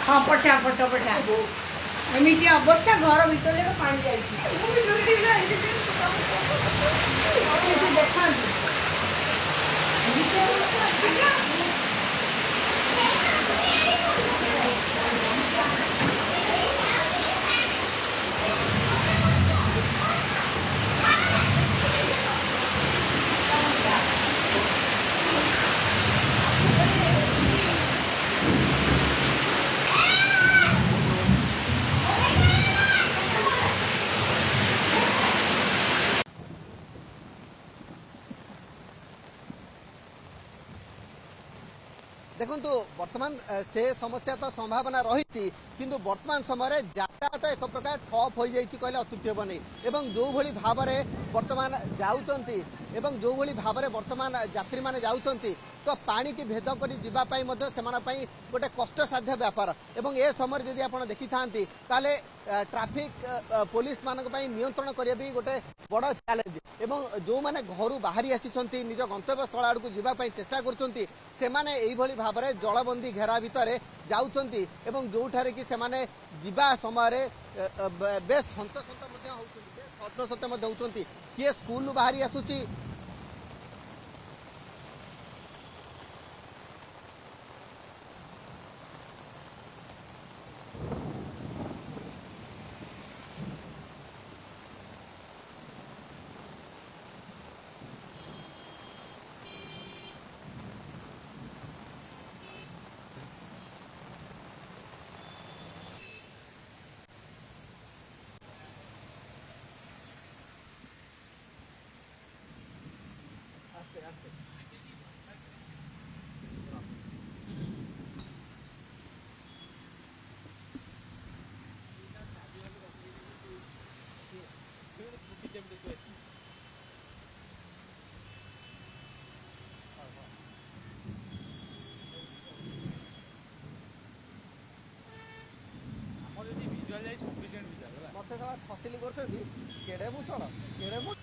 हाँ पटा पटा पटा एमती अवस्था घर भर पानी जाए देखा देखु बर्तमान से समस्या तो संभावना रही किंतु वर्तमान समय यातायात एक प्रकार ठप हो जाए कहले अत्युक्ति हे नहीं जो भली भाव में वर्तमान जाऊँच जो भली भाव में वर्तमान यात्री मैंने जाऊँच तो पानी की भेद कर जीवाई गोटे कष्टसाध्य व्यापार एवं ए समय जदि आप देखी था ट्राफिक पुलिस मान नियंत्रण करने भी गोटे बड़ चैलेंज एवं जो मैंने घर बाहरी आसी निज गंतव्य स्थल आड़ को जीवाई चेष्टा कर भाव में जलबंदी घेरा भितर जाउछंती एवं जोठारे कि सेमाने जीवा समय बेस हंतसंत होउछंती किए स्कूल बाहरी आसुची मत फसिली केड़े भूषण केड़े मत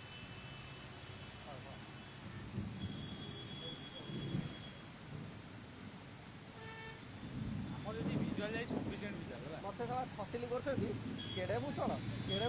फसिली केड़े भूषण केड़े